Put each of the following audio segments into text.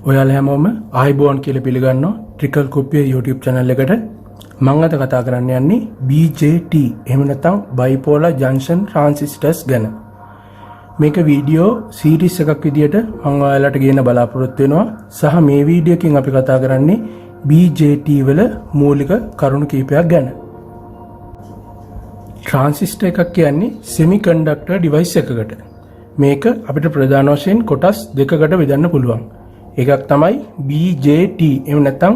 ඔයාලා හැමෝම ආයිබෝන් කියලා පිළිගන්නවා ට්‍රිකල් කොපිය YouTube channel එකට. මම අද කතා කරන්න යන්නේ BJT එහෙම නැත්නම් bipolar junction transistors ගැන. මේක වීඩියෝ සීරීස් එකක් විදියට මම ඔයාලට ගෙන බලාපොරොත්තු වෙනවා. සහ මේ වීඩියෝ එකකින් අපි කතා කරන්නේ BJT වල මූලික කරුණු කීපයක් ගැන. transistor එකක් කියන්නේ semiconductor device එකකට. මේක අපිට ප්‍රධාන වශයෙන් කොටස් දෙකකට බෙදන්න පුළුවන්. එකක් තමයි BJT එහෙම නැත්නම්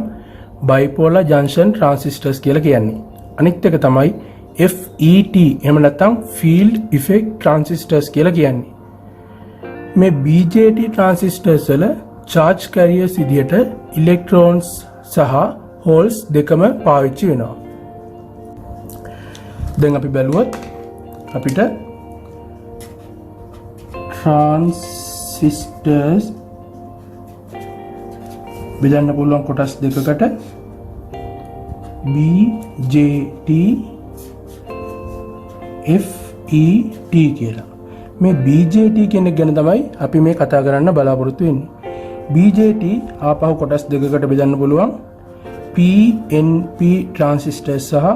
bipolar junction transistors කියලා කියන්නේ. අනිත් එක තමයි FET එහෙම නැත්නම් field effect transistors කියලා කියන්නේ. මේ BJT transistors වල charge carriers විදියට electrons සහ holes දෙකම පාවිච්චි වෙනවා. දැන් අපි බැලුවොත් අපිට transistors බෙදන්න පුළුවන් කොටස් දෙකකට BJT FET කියලා. මේ BJT කියන එක ගැන තමයි අපි මේ කතා කරන්න බලාපොරොත්තු වෙන්නේ. BJT ආපහු කොටස් දෙකකට බෙදන්න පුළුවන් PNP transistors සහ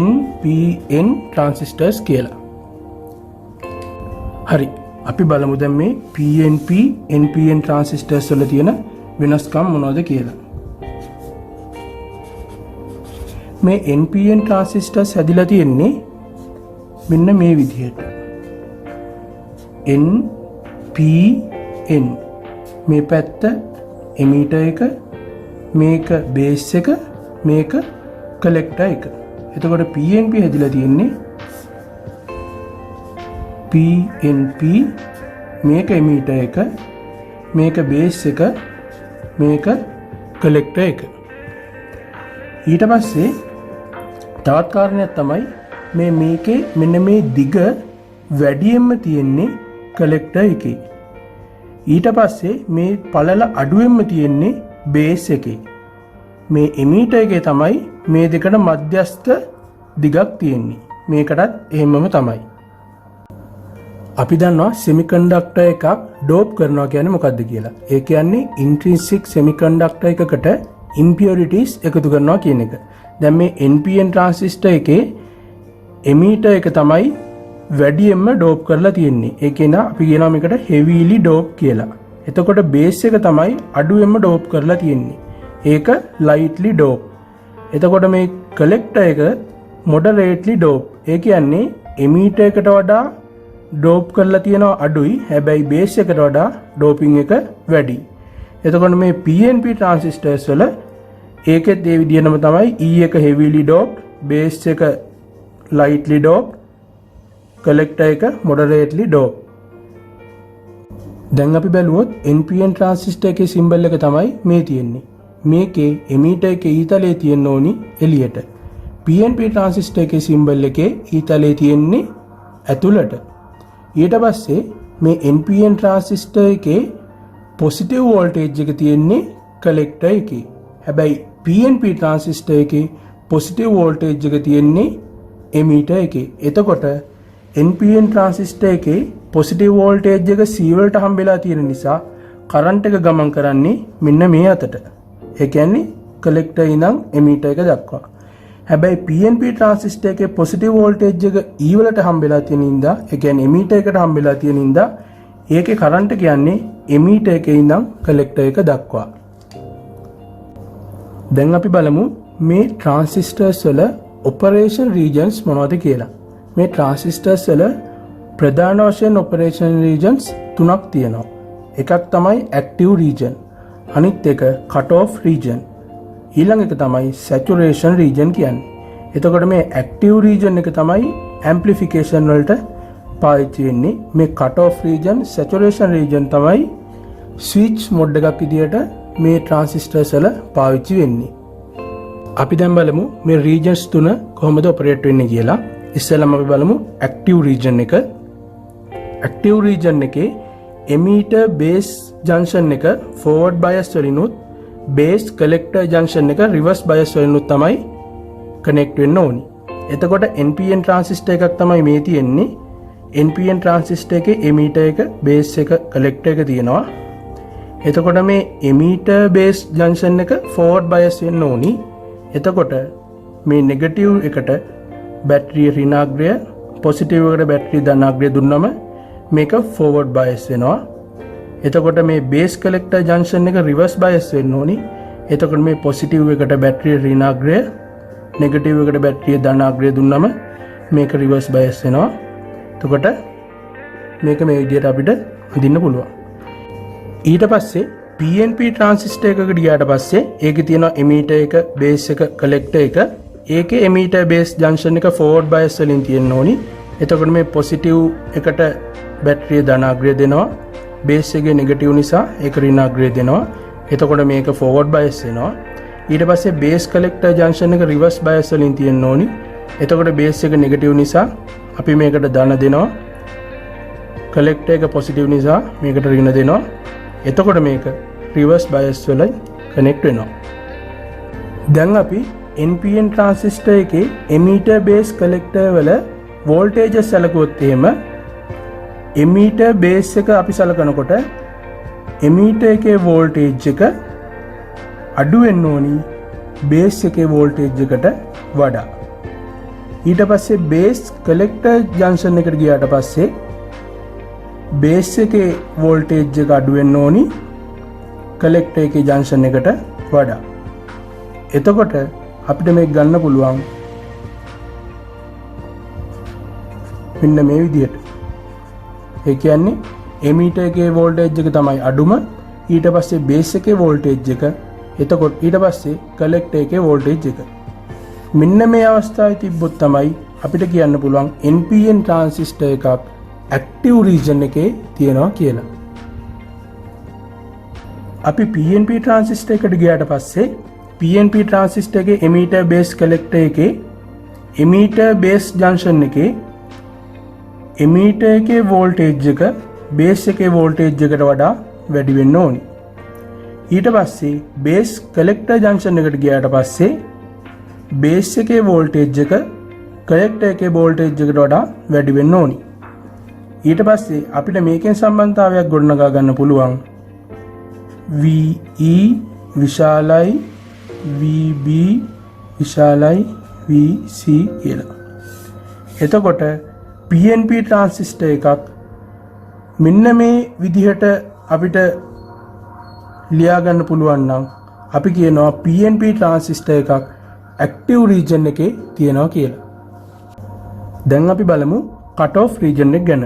NPN transistors කියලා. හරි. අපි බලමු දැන් මේ PNP NPN transistors වල තියෙන වෙනස්කම් මොනවද කියලා. මේ NPN transistors හැදිලා තියෙන්නේ මෙන්න මේ විදිහට. NPN මේ පැත්ත emitter එක, මේක base එක, මේක collector එක. එතකොට PNP හැදිලා තියෙන්නේ PNP මේක emitter එක, මේක base එක, මේක collector එක. ඊට පස්සේ තවත් කාරණයක් තමයි මේකේ මෙන්න මේ දිග වැඩියෙන්ම තියෙන්නේ collector එකේ. ඊට පස්සේ මේ පළල අඩුවෙන්ම තියෙන්නේ base එකේ. මේ emitter එකේ තමයි මේ දෙකට මධ්‍යස්ථ දිගක් තියෙන්නේ. මේකටත් එහෙමම තමයි. අපි දන්නවා semiconductor එකක් dope කරනවා කියන්නේ මොකක්ද කියලා. ඒ කියන්නේ intrinsic semiconductor එකකට impurities එකතු කරනවා කියන එක. දැන් මේ NPN transistor එකේ emitter එක තමයි වැඩියෙන්ම dope කරලා තියෙන්නේ. ඒ කියනවා අපි කියනවා මේකට heavily dope කියලා. එතකොට base එක තමයි අඩුවෙන්ම dope කරලා තියෙන්නේ. ඒක lightly dope. එතකොට මේ collector එක moderately dope. ඒ කියන්නේ emitter එකට වඩා dope කරලා තියෙනවා අඩුයි. හැබැයි base එකට වඩා doping එක වැඩි. එතකොට මේ PNP transistors වල ඒකෙත් ඒ විදිහටම තමයි E එක heavily doped, base එක lightly doped, collector එක moderately doped. දැන් අපි බැලුවොත් NPN transistor එකේ symbol එක තමයි මේ තියෙන්නේ. මේකේ emitter එකේ ඊතලයේ තියෙන්න ඕනි එළියට. PNP transistor එකේ symbol එකේ ඊතලයේ තියෙන්නේ ඇතුළට. ඊට පස්සේ මේ NPN transistor එකේ positive voltage එක තියෙන්නේ collector එකේ. හැබැයි PNP transistor එකේ positive voltage එක තියෙන්නේ emitter එකේ. එතකොට NPN transistor එකේ positive voltage එක C වලට හම්බෙලා තියෙන නිසා current එක ගමන් කරන්නේ මෙන්න මේ අතට. ඒ කියන්නේ collector ඉඳන් emitter එක දක්වා. හැබැයි PNP transistor එකේ positive voltage එක E වලට හම්බෙලා තියෙන ඉඳා, ඒ කියන්නේ emitter එකට හම්බෙලා තියෙන ඉඳා ඒකේ current එක යන්නේ emitter එකේ ඉඳන් collector එක දක්වා. දැන් අපි බලමු මේ transistors වල operation regions මොනවද කියලා. මේ transistors වල ප්‍රධාන වශයෙන් operation regions තුනක් තියෙනවා. එකක් තමයි active region, අනිත් එක cut off region, ඊළඟ එක තමයි saturation region කියන්නේ. එතකොට මේ active region එක තමයි amplification වලට පාවිච්චි වෙන්නේ. මේ cut off region, saturation region තමයි switch mode එකක් විදියට මේ transistors වල පාවිච්චි වෙන්නේ. අපි දැන් බලමු මේ regions තුන කොහොමද operate වෙන්නේ කියලා. ඉස්සෙල්ලාම අපි බලමු active region එක. active region එකේ emitter base junction එක forward bias වලිනුත් base collector junction එක reverse bias වලිනුත් තමයි connect වෙන්න ඕනි. එතකොට NPN transistor එකක් තමයි මේ තියෙන්නේ. NPN transistor එකේ emitter එක base එක collector එක තියෙනවා. එතකොට මේ එමීටර් බේස් ජංක්ෂන් එක ෆෝවර්ඩ් බයස් වෙන්න ඕනි. එතකොට මේ නෙගටිව් එකට බැටරිය ඍණාග්‍රය පොසිටිව් එකට බැටරිය ධනාග්‍රය දුන්නම මේක ෆෝවර්ඩ් බයස් වෙනවා. එතකොට මේ බේස් කලෙක්ටර් ජංක්ෂන් එක රිවර්ස් බයස් වෙන්න ඕනි. එතකොට මේ පොසිටිව් එකට බැටරිය ඍණාග්‍රය නෙගටිව් එකට බැටරිය ධනාග්‍රය දුන්නම මේක රිවර්ස් බයස් වෙනවා. එතකොට මේක මේ විදිහට අපිට අඳින්න පුළුවන්. ඊට පස්සේ PNP ට්‍රාන්සිස්ටර් එකකට ගියාට පස්සේ ඒකේ තියෙනවා එමීටර් එක බේස් එක කලෙක්ටර් එක. ඒකේ එමීටර් බේස් ජංක්ෂන් එක ෆෝවර්ඩ් බයස් වලින් තියෙන්න ඕනි. එතකොට මේ පොසිටිව් එකට බැටරිය ධනාග්‍රය දෙනවා. බේස් එකේ නෙගටිව් නිසා ඒක ඍණාග්‍රය දෙනවා. එතකොට මේක ෆෝවර්ඩ් බයස් වෙනවා. ඊට පස්සේ බේස් කලෙක්ටර් ජංක්ෂන් එක රිවර්ස් බයස් වලින් තියෙන්න ඕනි. එතකොට බේස් එක නෙගටිව් නිසා අපි මේකට ධන දෙනවා. කලෙක්ටර් එක පොසිටිව් නිසා මේකට ඍණ දෙනවා. එතකොට මේක රිවර්ස් බයස් වලින් කනෙක්ට් වෙනවා. දැන් අපි NPN ට්‍රාන්සිස්ටර් එකේ එමීටර් බේස් කලෙක්ටර් වල වෝල්ටේජස් සැලකුවොත් එහෙම එමීටර් බේස් එක අපි සලකනකොට එමීටර් එකේ වෝල්ටේජ් එක අඩු වෙන්න ඕනි බේස් එකේ වෝල්ටේජ් එකට වඩා. ඊට පස්සේ බේස් කලෙක්ටර් ජංක්ෂන් එකට ගියාට පස්සේ බේස් එකේ වෝල්ටේජ් එක අඩු වෙන්න ඕනි කලෙක්ටර් එකේ ජංක්ෂන් එකට වඩා. එතකොට අපිට මේක ගන්න පුළුවන් මෙන්න මේ විදිහට. ඒ කියන්නේ එමීටර් එකේ වෝල්ටේජ් එක තමයි අඩුම. ඊට පස්සේ බේස් එකේ වෝල්ටේජ් එක. එතකොට ඊට පස්සේ කලෙක්ටර් එකේ වෝල්ටේජ් එක. මෙන්න මේ අවස්ථාවේ තිබ්බොත් තමයි අපිට කියන්න පුළුවන් NPN ට්‍රාන්සිස්ටර් එකක් ඇක්ටිව් රීජන් එකේ තියෙනවා කියලා. අපි PNP ට්‍රාන්සිස්ටර් එකට ගියාට පස්සේ PNP ට්‍රාන්සිස්ටර් එකේ එමීටර් බේස් කලෙක්ටර් එකේ එමීටර් බේස් ජංක්ෂන් එකේ එමීටර් එකේ වෝල්ටේජ් එක බේස් එකේ වෝල්ටේජ් එකට වඩා වැඩි වෙන්න ඕනි. ඊට පස්සේ බේස් කලෙක්ටර් ජංක්ෂන් එකට ගියාට පස්සේ බේස් එකේ වෝල්ටේජ් එක කලෙක්ටර් එකේ වෝල්ටේජ් එකට වඩා වැඩි වෙන්න ඕනි. ඊට පස්සේ අපිට මේකෙන් සම්බන්ධතාවයක් ගොඩනගා ගන්න පුළුවන් VE විශාලයි VB විශාලයි VC කියලා. එතකොට PNP ට්‍රාන්සිස්ටර් එකක් මෙන්න මේ විදිහට අපිට ලියා ගන්න පුළුවන් නම් අපි කියනවා PNP ට්‍රාන්සිස්ටර් එකක් ඇක්ටිව් රීජන් එකේ තියෙනවා කියලා. දැන් අපි බලමු කට් ඔෆ් රීජන් එක ගැන.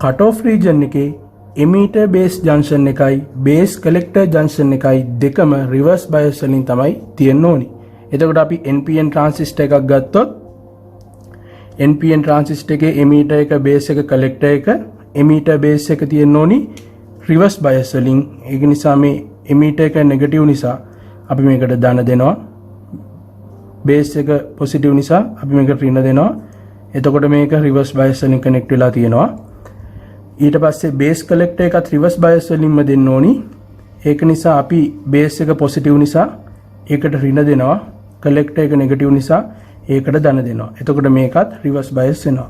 කට් ඔෆ් රීජන් එකේ එමීටර් බේස් ජංක්ෂන් එකයි බේස් කලෙක්ටර් ජංක්ෂන් එකයි දෙකම රිවර්ස් බයස් වලින් තමයි තියෙන්න ඕනි. එතකොට අපි NPN ට්‍රාන්සිස්ටර් එකක් ගත්තොත් NPN ට්‍රාන්සිස්ටර් එකේ එමීටර් එක බේස් එක කලෙක්ටර් එක එමීටර් බේස් එක තියෙන්න ඕනි රිවර්ස් බයස් වලින්. ඒක නිසා මේ එමීටර් එක නෙගටිව් නිසා අපි මේකට ධන දෙනවා. බේස් එක පොසිටිව් නිසා අපි මේකට ඍණ දෙනවා. එතකොට මේක රිවර්ස් බයස් වලින් කනෙක්ට් වෙලා තියෙනවා. ඊට පස්සේ බේස් කලෙක්ටර් එකත් රිවර්ස් බයස් වලින්ම දෙන්න ඕනි. ඒක නිසා අපි බේස් එක පොසිටිව් නිසා ඒකට ඍණ දෙනවා. කලෙක්ටර් එක නෙගටිව් නිසා ඒකට ධන දෙනවා. එතකොට මේකත් රිවර්ස් බයස් වෙනවා.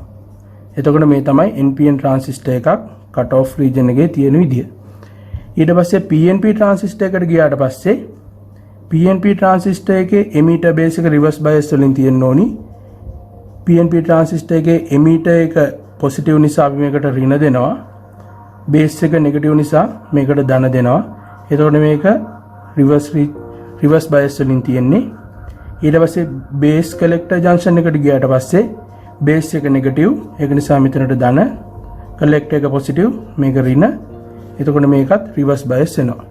එතකොට මේ තමයි NPN ට්‍රාන්සිස්ටර් එකක් කට් ඔෆ් රීජන් එකේ තියෙන විදිය. ඊට පස්සේ PNP ට්‍රාන්සිස්ටර් එකට ගියාට පස්සේ PNP ට්‍රාන්සිස්ටර් එකේ එමීටර් බේස් එක රිවර්ස් බයස් වලින් තියෙන්න ඕනි. PNP ට්‍රාන්සිස්ටර් එකේ එමීටර් එක පොසිටිව් නිසා අපි මේකට ඍණ දෙනවා. බේස් එක නෙගටිව් නිසා මේකට ධන දෙනවා. එතකොට මේක රිවර්ස් බයස් වලින් තියෙන්නේ. ඊට පස්සේ බේස් කලෙක්ටර් ජංක්ෂන් එකට ගියාට පස්සේ බේස් එක නෙගටිව්. ඒක නිසා මෙතනට ධන, කලෙක්ටර් එක පොසිටිව්, මේක ඍණ. එතකොට මේකත් රිවර්ස් බයස් වෙනවා.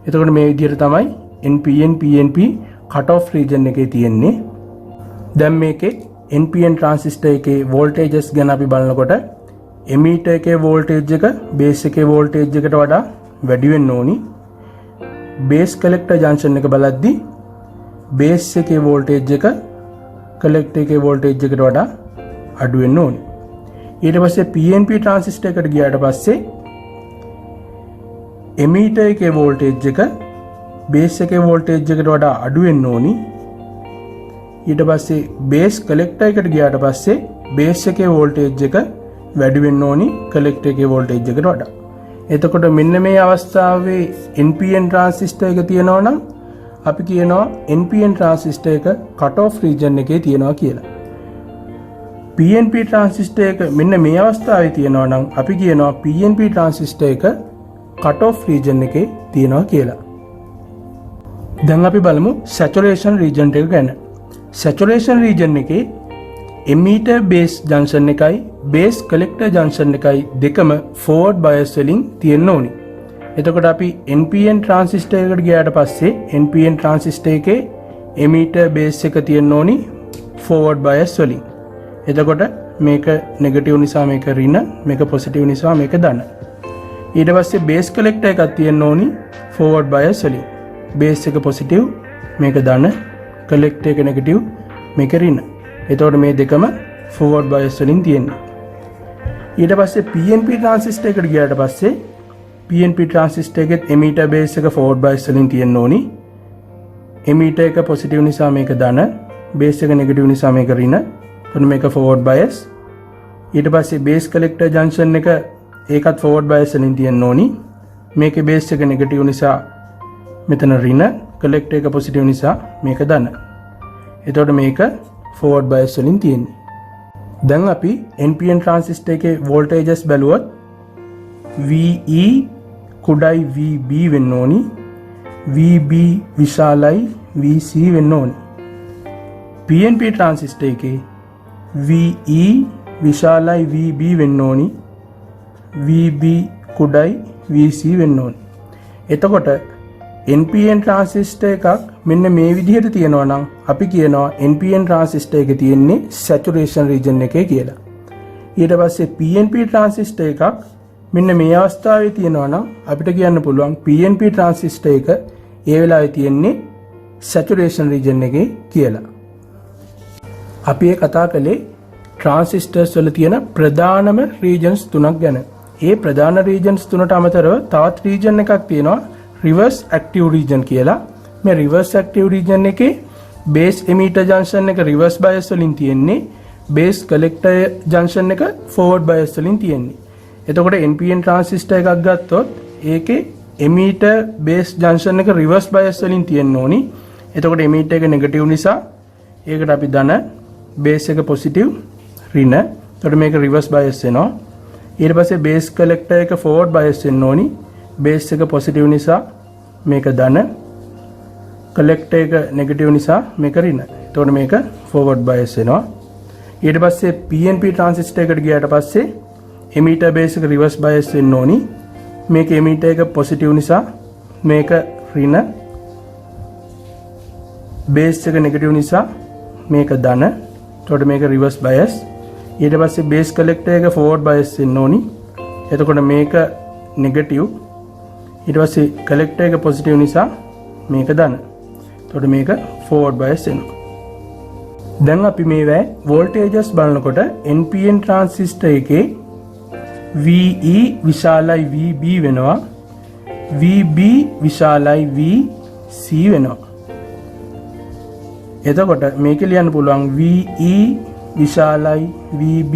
එතකොට මේ විදිහට තමයි NPN PNP cut off region එකේ තියෙන්නේ. දැන් මේකේ NPN ට්‍රාන්සිස්ටර් එකේ වෝල්ටේජස් ගැන අපි බලනකොට එමීටර් එකේ වෝල්ටේජ් එක බේස් එකේ වෝල්ටේජ් එකට වඩා වැඩි වෙන්න ඕනි. බේස් කලෙක්ටර් ජංක්ෂන් එක බලද්දී බේස් එකේ වෝල්ටේජ් එක කලෙක්ටර් එකේ වෝල්ටේජ් එකට වඩා අඩු වෙන්න ඕනි. ඊට පස්සේ PNP ට්‍රාන්සිස්ටර් එකට ගියාට පස්සේ එමීටර් එකේ වෝල්ටේජ් එක බේස් එකේ වෝල්ටේජ් එකට වඩා අඩු වෙන්න ඕනි. ඊට පස්සේ බේස් කලෙක්ටර් එකට ගියාට පස්සේ බේස් එකේ වෝල්ටේජ් එක වැඩි වෙන්න ඕනි කලෙක්ටර් එකේ වෝල්ටේජ් එකට වඩා. එතකොට මෙන්න මේ අවස්ථාවේ NPN ට්‍රාන්සිස්ටර් එක තියෙනවා නම් අපි කියනවා NPN ට්‍රාන්සිස්ටර් එක කට් ඔෆ් රීජන් එකේ තියෙනවා කියලා. PNP ට්‍රාන්සිස්ටර් එක මෙන්න මේ අවස්ථාවේ තියෙනවා නම් අපි කියනවා PNP ට්‍රාන්සිස්ටර් එක කට් ඔෆ් රීජන් එකේ තියෙනවා කියලා. දැන් අපි බලමු සැචුරේෂන් රීජන් එක ගැන. සැචුරේෂන් රීජන් එකේ එමීටර් බේස් ජංක්ෂන් එකයි බේස් කලෙක්ටර් ජංක්ෂන් එකයි දෙකම ෆෝවර්ඩ් බයස් වලින් තියෙන්න ඕනි. එතකොට අපි NPN ට්‍රාන්සිස්ටර් එකට ගියාට පස්සේ NPN ට්‍රාන්සිස්ටර් එකේ එමීටර් බේස් එක තියෙන්න ඕනි ෆෝවර්ඩ් බයස් වලින්. එතකොට මේක නෙගටිව් නිසා මේක ඍණ, මේක පොසිටිව් නිසා මේක ධන. ඊට පස්සේ බේස් කලෙක්ටර් එකක් තියෙන්න ඕනි ෆෝවර්ඩ් බයස් වලින්. බේස් එක පොසිටිව්, මේක ධන, කලෙක්ටර් එක නෙගටිව්, මේක ඍණ. එතකොට මේ දෙකම ෆෝවර්ඩ් බයස් වලින් තියෙන්නේ. ඊට පස්සේ PNP ට්‍රාන්සිස්ටර් එකට ගියාට පස්සේ PNP ට්‍රාන්සිස්ටර් එකෙත් එමීටර් බේස් එක ෆෝවර්ඩ් බයස් වලින් තියෙන්න ඕනි. එමීටර් එක පොසිටිව් නිසා මේක ධන, බේස් එක නෙගටිව් නිසා මේක ඍණ. එතකොට මේක ෆෝවර්ඩ් බයස්. ඊට පස්සේ බේස් කලෙක්ටර් ජංක්ෂන් එක ඒකත් ෆෝවර්ඩ් බයස් වලින් තියෙන්න ඕනි. මේකේ බේස් එක නෙගටිව් නිසා මෙතන ඍණ, කලෙක්ටර් එක පොසිටිව් නිසා මේක ධන. එතකොට මේක ෆෝවර්ඩ් බයස් වලින් තියෙන්නේ. දැන් අපි NPN ට්‍රාන්සිස්ටර් එකේ වෝල්ටේජස් බැලුවොත් VE කුඩයි VB වෙන්න ඕනි. VB විශාලයි VC වෙන්න ඕනි. PNP ට්‍රාන්සිස්ටර් එකේ VE විශාලයි VB වෙන්න ඕනි. VB කුඩයි VC වෙන්න ඕනි. එතකොට NPN ට්‍රාන්සිස්ටර් එකක් මෙන්න මේ විදිහට තියෙනවා නම් අපි කියනවා NPN ට්‍රාන්සිස්ටර් එකේ තියෙන්නේ සැචුරේෂන් රීජන් එකේ කියලා. ඊට පස්සේ PNP ට්‍රාන්සිස්ටර් එකක් මෙන්න මේ අවස්ථාවේ තියෙනවා නම් අපිට කියන්න පුළුවන් PNP ට්‍රාන්සිස්ටර් එක ඒ වෙලාවේ තියෙන්නේ සැචුරේෂන් රීජන් එකේ කියලා. අපි ඒ කතා කළේ ට්‍රාන්සිස්ටර්ස් වල තියෙන ප්‍රධානම රීජන්ස් තුනක් ගැන. ඒ ප්‍රධාන රීජන්ස් තුනට අමතරව තවත් රීජන් එකක් තියෙනවා රිවර්ස් ඇක්ටිව් රීජන් කියලා. මේ රිවර්ස් ඇක්ටිව් රීජන් එකේ බේස් එමීටර් ජංක්ෂන් එක රිවර්ස් බයස් වලින් තියෙන්නේ. බේස් කලෙක්ටර් ජංක්ෂන් එක ෆෝවර්ඩ් බයස් වලින් තියෙන්නේ. එතකොට NPN ට්‍රාන්සිස්ටර් එකක් ගත්තොත් ඒකේ එමීටර් බේස් ජංක්ෂන් එක රිවර්ස් බයස් වලින් තියෙන්න ඕනි. එතකොට එමීටර් එක නෙගටිව් නිසා ඒකට අපි ධන, බේස් එක පොසිටිව්, ඍණ. එතකොට මේක රිවර්ස් බයස් වෙනවා. ඊට පස්සේ බේස් කලෙක්ටර් එක ෆෝවර්ඩ් බයස් වෙන්න ඕනි. බේස් එක පොසිටිව් නිසා මේක ධන, කලෙක්ටර් එක නෙගටිව් නිසා මේක ඍණ. එතකොට මේක ෆෝවර්ඩ් බයස් වෙනවා. ඊට පස්සේ PNP ට්‍රාන්සිස්ටර් එකට ගියාට පස්සේ එමීටර් බේස් එක රිවර්ස් බයස් වෙන්න ඕනි. මේක එමීටර් එක පොසිටිව් නිසා මේක ඍණ, බේස් එක නෙගටිව් නිසා මේක ධන. එතකොට මේක රිවර්ස් බයස්. ඊට පස්සේ බේස් කලෙක්ටර් එක ෆෝවර්ඩ් බයස් වෙන්න ඕනි. එතකොට මේක නෙගටිව්. ඊට පස්සේ කලෙක්ටර් එක පොසිටිව් නිසා මේක ධන. එතකොට මේක ෆෝවර්ඩ් බයස් වෙනවා. දැන් අපි මේවා වෝල්ටේජස් බලනකොට NPN ට්‍රාන්සිස්ටර් එකේ VE විශාලයි VB වෙනවා. VB විශාලයි VC වෙනවා. එතකොට මේක ලියන්න පුළුවන් VE විශාලයි VB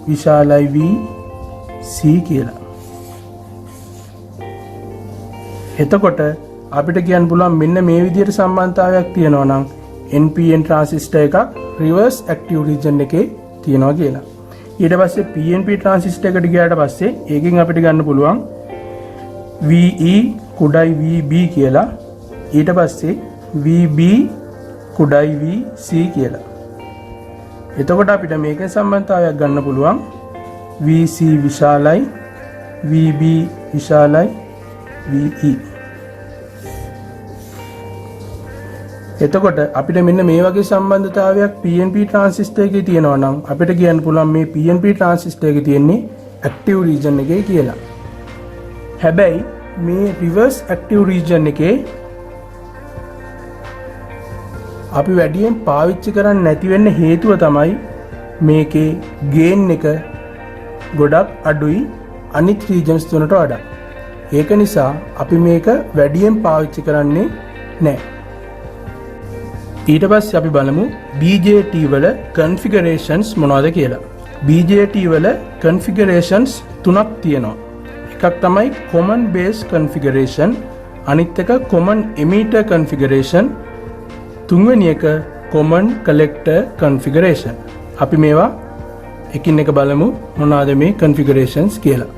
විශාලයි VC කියලා. එතකොට අපිට කියන්න පුළුවන් මෙන්න මේ විදිහට සම්බන්ධතාවයක් තියෙනවා නම් NPN ට්‍රාන්සිස්ටර් එකක් රිවර්ස් ඇක්ටිව් රීජන් එකේ තියෙනවා කියලා. ඊට පස්සේ PNP ට්‍රාන්සිස්ටර් එකට ගියාට පස්සේ ඒකෙන් අපිට ගන්න පුළුවන් VE කුඩයි VB කියලා. ඊට පස්සේ VB කුඩයි VC කියලා. එතකොට අපිට මේකෙන් සම්බන්ධතාවයක් ගන්න පුළුවන් VC විශාලයි VB විශාලයි VE. එතකොට අපිට මෙන්න මේ වගේ සම්බන්ධතාවයක් PNP ට්‍රාන්සිස්ටර් එකේ තියෙනවා නම් අපිට කියන්න පුළුවන් මේ PNP ට්‍රාන්සිස්ටර් එකේ තියෙන්නේ ඇක්ටිව් රීජන් එකේ කියලා. හැබැයි මේ රිවර්ස් ඇක්ටිව් රීජන් එකේ අපි වැඩියෙන් පාවිච්චි කරන්නේ නැති වෙන්න හේතුව තමයි මේකේ ගේන් එක ගොඩක් අඩුයි අනිත් රීජන්ස් තුනට වඩා. ඒක නිසා අපි මේක වැඩියෙන් පාවිච්චි කරන්නේ නැහැ. ඊට පස්සේ අපි බලමු BJT වල කන්ෆිගරේෂන්ස් මොනවද කියලා. BJT වල කන්ෆිගරේෂන්ස් තුනක් තියෙනවා. එකක් තමයි common base configuration, අනිත් එක common emitter configuration, තුන්වෙනි එක common collector configuration. අපි මේවා එකින් එක බලමු මොනවාද මේ configurations කියලා.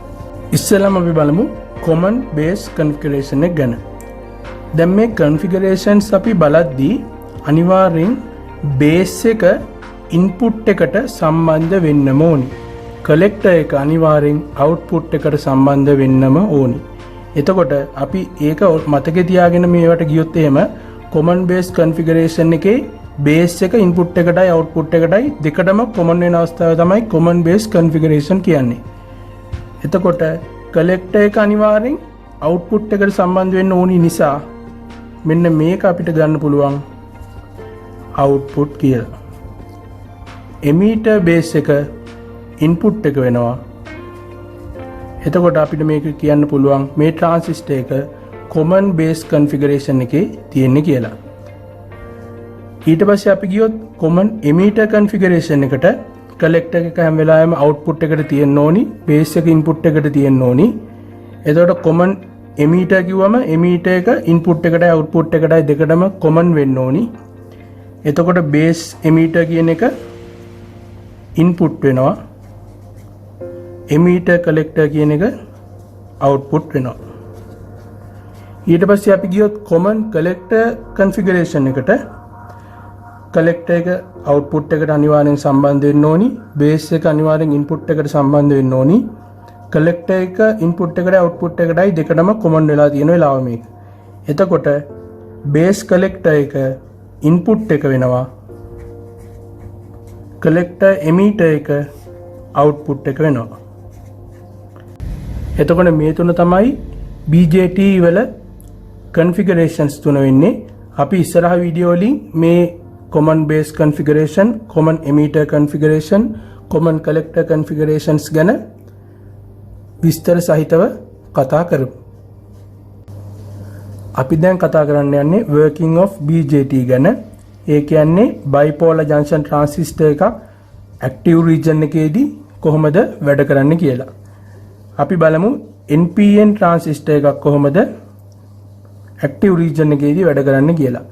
ඉස්සෙල්ලාම අපි බලමු common base configuration එක ගැන. දැන් මේ configurations අපි බලද්දී අනිවාර්යෙන් base එක input එකට සම්බන්ධ වෙන්නම ඕනි. collector එක අනිවාර්යෙන් output එකට සම්බන්ධ වෙන්නම ඕනි. එතකොට අපි ඒක මතකේ තියාගෙන මේවට ගියොත් එහෙම common base configuration එකේ base එක input එකටයි output එකටයි දෙකටම common වෙන අවස්ථාව තමයි common base configuration කියන්නේ. එතකොට collector එක අනිවාර්යෙන් output එකට සම්බන්ධ වෙන්න ඕනි නිසා මෙන්න මේක අපිට ගන්න පුළුවන් output කියලා. emitter base එක input එක වෙනවා. එතකොට අපිට මේක කියන්න පුළුවන් මේ transistor එක common base configuration එකේ තියෙන්නේ කියලා. ඊට පස්සේ අපි ගියොත් common emitter configuration එකට collector එක හැම වෙලාවෙම output එකට තියෙන්න ඕනි, base එක input එකට තියෙන්න ඕනි. එතකොට common emitter කිව්වම emitter එක input එකටයි output එකටයි දෙකටම common වෙන්න ඕනි. එතකොට base emitter කියන එක input වෙනවා. emitter collector කියන එක output වෙනවා. ඊට පස්සේ අපි ගියොත් common collector configuration එකට collector එක output එකට අනිවාර්යෙන් සම්බන්ධ වෙන්න ඕනි, base එක අනිවාර්යෙන් input එකට සම්බන්ධ වෙන්න ඕනි. collector එක input එකට output එකටයි දෙකටම common වෙලා තියෙන වෙලාව මේක. එතකොට base collector එක input එක වෙනවා. collector emitter එක output එක වෙනවා. එතකොට මේ තුන තමයි BJT වල configurations තුන වෙන්නේ. අපි ඉස්සරහ වීඩියෝ වලින් මේ common base configuration, common emitter configuration, common collector configurations ගැන විස්තර සහිතව කතා කරමු. අපි දැන් කතා කරන්න යන්නේ working of BJT ගැන. ඒ කියන්නේ bipolar junction transistor එකක් active region එකේදී කොහොමද වැඩ කරන්නේ කියලා. අපි බලමු NPN transistor එකක් කොහොමද active region එකේදී වැඩ කරන්නේ කියලා.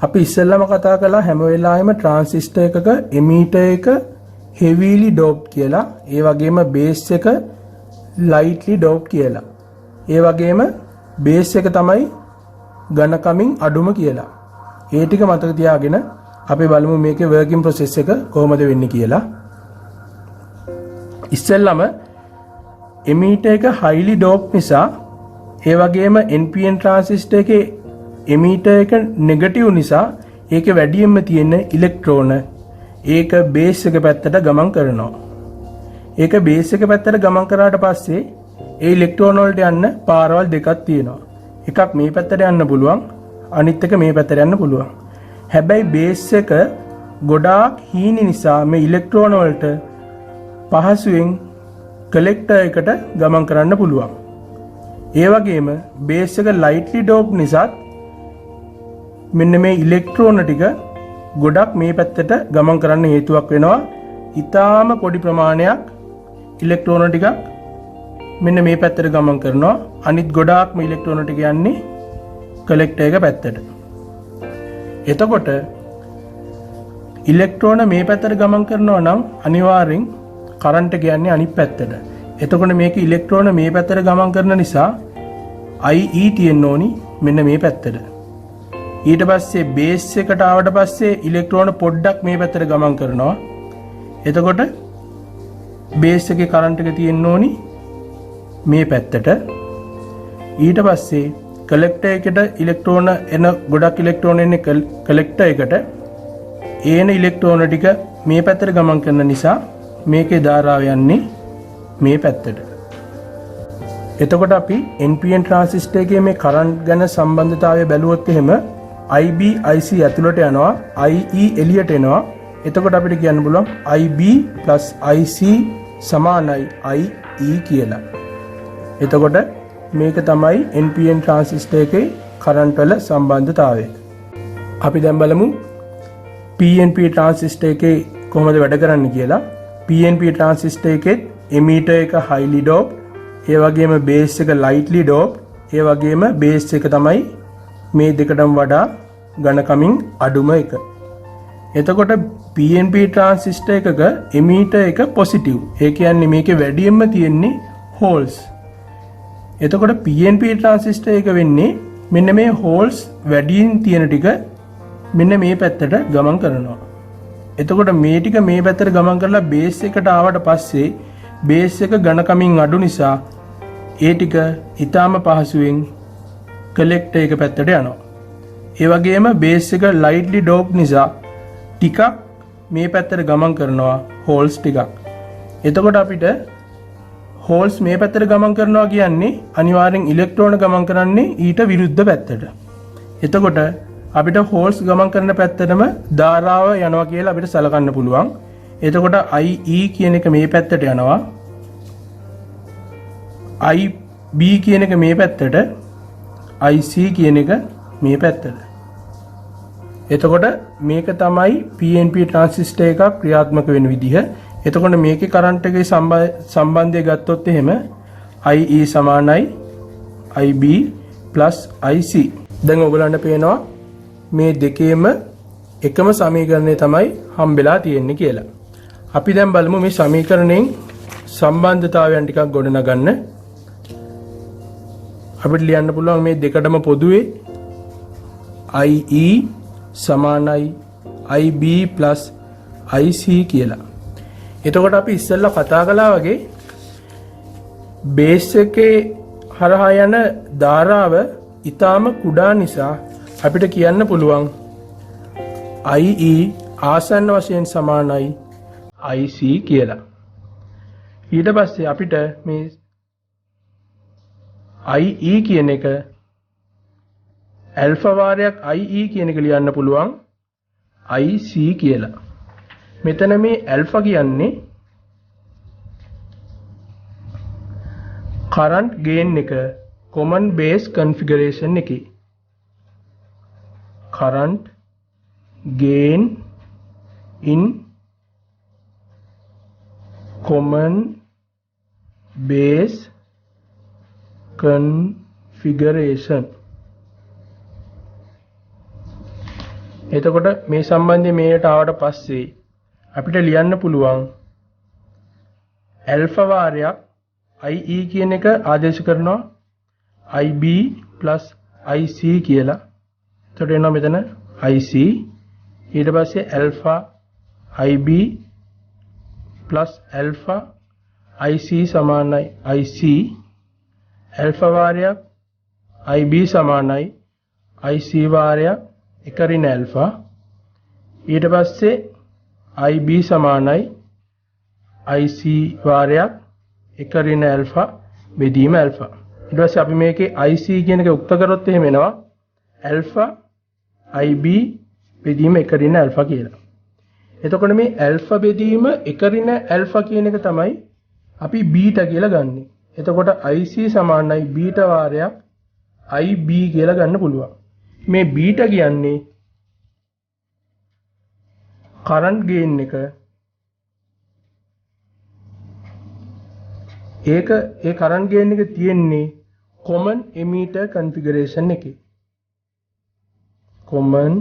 අපි ඉස්සෙල්ලාම කතා කළා හැම වෙලාවෙම transistor එකක emitter එක heavily doped කියලා, ඒ වගේම base එක lightly doped කියලා. ඒ වගේම base එක තමයි ඝනකමින් අඩුම කියලා. ඒ ටික මතක තියාගෙන අපි බලමු මේකේ working process එක කොහොමද වෙන්නේ කියලා. ඉස්සෙල්ලාම emitter එක highly doped නිසා, ඒ වගේම NPN transistor එකේ emitter එක negative නිසා ඒකේ වැඩියෙන්ම තියෙන ඉලෙක්ට්‍රෝන ඒක base එක පැත්තට ගමන් කරනවා. ඒක base එක පැත්තට ගමන් කරාට පස්සේ ඒ ඉලෙක්ට්‍රෝන වලට යන්න පාරවල් දෙකක් තියෙනවා. එකක් මේ පැත්තට යන්න පුළුවන්, අනිත් එක මේ පැත්තට යන්න පුළුවන්. හැබැයි base එක ගොඩාක් හීන නිසා මේ ඉලෙක්ට්‍රෝන වලට පහසුවෙන් collector එකට ගමන් කරන්න පුළුවන්. ඒ වගේම base එක lightly doped නිසා මෙන්න මේ ඉලෙක්ට්‍රෝන ටික ගොඩක් මේ පැත්තට ගමන් කරන්න හේතුවක් වෙනවා. ඊටාම පොඩි ප්‍රමාණයක් ඉලෙක්ට්‍රෝන ටිකක් මෙන්න මේ පැත්තට ගමන් කරනවා. අනිත් ගොඩාක්ම ඉලෙක්ට්‍රෝන ටික යන්නේ collector එක පැත්තට. එතකොට ඉලෙක්ට්‍රෝන මේ පැත්තට ගමන් කරනවා නම් අනිවාර්යෙන් කරන්ට් එක යන්නේ අනිත් පැත්තට. එතකොට මේක ඉලෙක්ට්‍රෝන මේ පැත්තට ගමන් කරන නිසා IE තියෙන්න ඕනි මෙන්න මේ පැත්තට. ඊට පස්සේ බේස් එකට ආවට පස්සේ ඉලෙක්ට්‍රෝන පොඩ්ඩක් මේ පැත්තට ගමන් කරනවා. එතකොට බේස් එකේ කරන්ට් එක තියෙන්න ඕනි මේ පැත්තට. ඊට පස්සේ කලෙක්ටර් එකට ඉලෙක්ට්‍රෝන එන ගොඩක් ඉලෙක්ට්‍රෝන එන්නේ කලෙක්ටර් එකට. ඒන ඉලෙක්ට්‍රෝන ටික මේ පැත්තට ගමන් කරන නිසා මේකේ ධාරාව යන්නේ මේ පැත්තට. එතකොට අපි NPN transistor එකේ මේ කරන්ට් ගැන සම්බන්ධතාවය බැලුවොත් එහෙම IB IC ඇතුළට යනවා, IE එළියට එනවා. එතකොට අපිට කියන්න පුළුවන් IB + IC සමානයි IE කියලා. එතකොට මේක තමයි NPN transistor එකේ කරන්ට් වල සම්බන්ධතාවය. අපි දැන් බලමු PNP transistor එකේ කොහොමද වැඩ කරන්නේ කියලා. PNP transistor එකේ emitter එක highly doped, ඒ වගේම බේස් එක lightly doped. ඒ වගේම බේස් එක තමයි මේ දෙකටම වඩා ඝනකමින් අඩුම එක. එතකොට PNP ට්‍රාන්සිස්ටර් එකක එමීටර් එක පොසිටිව්. ඒ කියන්නේ මේකේ වැඩියෙන්ම තියෙන්නේ හෝල්ස්. එතකොට PNP ට්‍රාන්සිස්ටර් එක වෙන්නේ මෙන්න මේ හෝල්ස් වැඩියෙන් තියෙන ටික මෙන්න මේ පැත්තට ගමන් කරනවා. එතකොට මේ ටික මේ පැත්තට ගමන් කරලා බේස් එකට ආවට පස්සේ බේස් එක ඝනකමින් අඩු නිසා ඒ ටික ඊටාම පහසුවෙන් කලෙක්ටර් එක පැත්තට යනවා. ඒ වගේම බේස් එක lightly doped නිසා ටිකක් මේ පැත්තට ගමන් කරනවා හෝල්ස් ටිකක්. එතකොට අපිට හෝල්ස් මේ පැත්තට ගමන් කරනවා කියන්නේ අනිවාර්යෙන් ඉලෙක්ට්‍රෝන ගමන් කරන්නේ ඊට විරුද්ධ පැත්තට. එතකොට අපිට හෝල්ස් ගමන් කරන පැත්තටම ධාරාව යනවා කියලා අපිට සලකන්න පුළුවන්. එතකොට IE කියන එක මේ පැත්තට යනවා. IB කියන එක මේ පැත්තට, IC කියන එක මේ පැත්තට. එතකොට මේක තමයි PNP ට්‍රාන්සිස්ටර් එකක් ක්‍රියාත්මක වෙන විදිහ. එතකොට මේකේ කරන්ට් එකේ සම්බන්ධය ගත්තොත් එහෙම IE සමානයි IB IC. දැන් ඔයගලන්ට පේනවා මේ දෙකේම එකම සමීකරණය තමයි හම්බෙලා තියෙන්නේ කියලා. අපි දැන් බලමු මේ සමීකරණයෙන් සම්බන්ධතාවයන් ටිකක් ගොඩනගන්න. අපිට ලියන්න පුළුවන් මේ දෙකටම පොදුවේ IE සමානයි IB IC කියලා. එතකොට අපි ඉස්සෙල්ලා කතා කළා වගේ බේස් එකේ හරහා යන ධාරාව ඊටාම කුඩා නිසා අපිට කියන්න පුළුවන් IE ආසන්න වශයෙන් සමානයි IC කියලා. ඊට පස්සේ අපිට මේ IE කියන එක ඇල්ෆා වාරයක් IE කියන එක ලියන්න පුළුවන් IC කියලා. මෙතන මේ ඇල්ෆා කියන්නේ කරන්ට් ගේන් එක common base configuration එකේ. current gain in common base configuration. එතකොට මේ සම්බන්ධය මේකට ආවට පස්සේ අපිට ලියන්න පුළුවන් ඇල්ෆා වාරයක් IE කියන එක ආදේශ කරනවා IB IC කියලා. එතකොට එනවා මෙතන IC ඊට පස්සේ ඇල්ෆා IB ඇල්ෆා IC සමානයි IC. ඇල්ෆා වාරයක් IB සමානයි IC වාරයක් එක ඍණ ඇල්ෆා. ඊට පස්සේ IB සමානයි IC වාරයක් එක ඍණ ඇල්ෆා බෙදීම ඇල්ෆා. ඊට පස්සේ අපි මේකේ IC කියන එක උක්ත කරොත් එහෙම එනවා ඇල්ෆා IB බෙදීම එක ඍණ ඇල්ෆා කියලා. එතකොට මේ ඇල්ෆා බෙදීම එක ඍණ ඇල්ෆා කියන එක තමයි අපි බීටා කියලා ගන්නෙ. එතකොට IC සමානයි බීටා වාරයක් IB කියලා ගන්න පුළුවන්. මේ බීටා කියන්නේ කරන්ට් ගේන් එක ඒ කරන්ට් ගේන් එක තියෙන්නේ common emitter configuration එකේ. common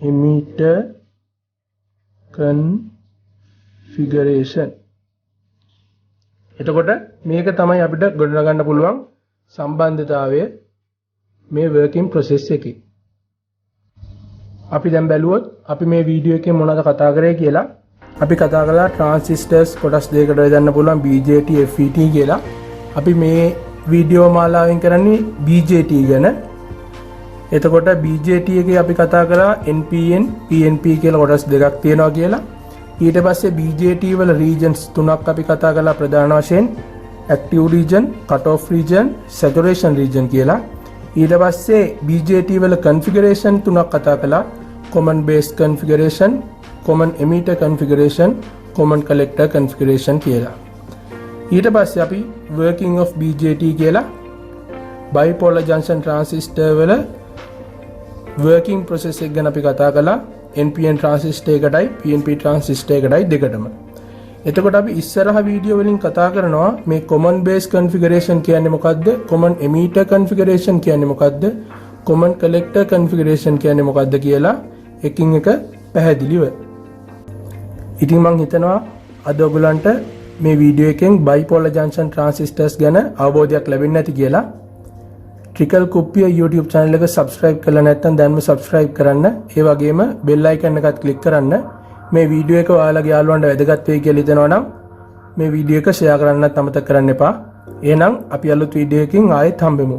emitter configuration. එතකොට මේක තමයි අපිට ගොඩනගන්න පුළුවන් සම්බන්ධතාවය මේ working process එකේ. අපි දැන් බැලුවොත් අපි මේ වීඩියෝ එකේ මොනවද කතා කරේ කියලා. අපි කතා කළා transistors කොටස් දෙකකට බෙදන්න පුළුවන් BJT FET කියලා. අපි මේ වීඩියෝ මාලාවෙන් කරන්නේ BJT ගැන. එතකොට BJT එකේ අපි කතා කරා NPN PNP කියලා කොටස් දෙකක් තියෙනවා කියලා. ඊට පස්සේ BJT වල regions තුනක් අපි කතා කළා ප්‍රධාන වශයෙන් active region, cut off region, saturation region කියලා. ඊට පස්සේ BJT වල configuration තුනක් කතා කළා common base configuration, common emitter configuration, common collector configuration කියලා. ඊට පස්සේ අපි working of BJT කියලා bipolar junction transistor වල working process එක ගැන අපි කතා කළා NPN transistor එකටයි PNP transistor එකටයි දෙකටම. එතකොට අපි ඉස්සරහ වීඩියෝ වලින් කතා කරනවා මේ common base configuration කියන්නේ මොකද්ද? common emitter configuration කියන්නේ මොකද්ද? common collector configuration කියන්නේ මොකද්ද කියලා එකින් එක පැහැදිලිව. ඉතින් මම හිතනවා අද ඔයගලන්ට මේ වීඩියෝ එකෙන් bipolar junction transistors ගැන අවබෝධයක් ලැබෙන්න ඇති කියලා. ට්‍රිකල් කුප්පිය YouTube channel එක subscribe කරලා නැත්නම් දැන්ම subscribe කරන්න. ඒ වගේම bell icon එකත් click කරන්න. මේ වීඩියෝ එක ඔයාලගේ යාළුවන්ට වැදගත් වෙයි කියලා හිතනවා නම් මේ වීඩියෝ එක share කරන්නත් අමතක කරන්න එපා. එහෙනම් අපි අලුත් වීඩියෝ එකකින් ආයෙත් හම්බෙමු.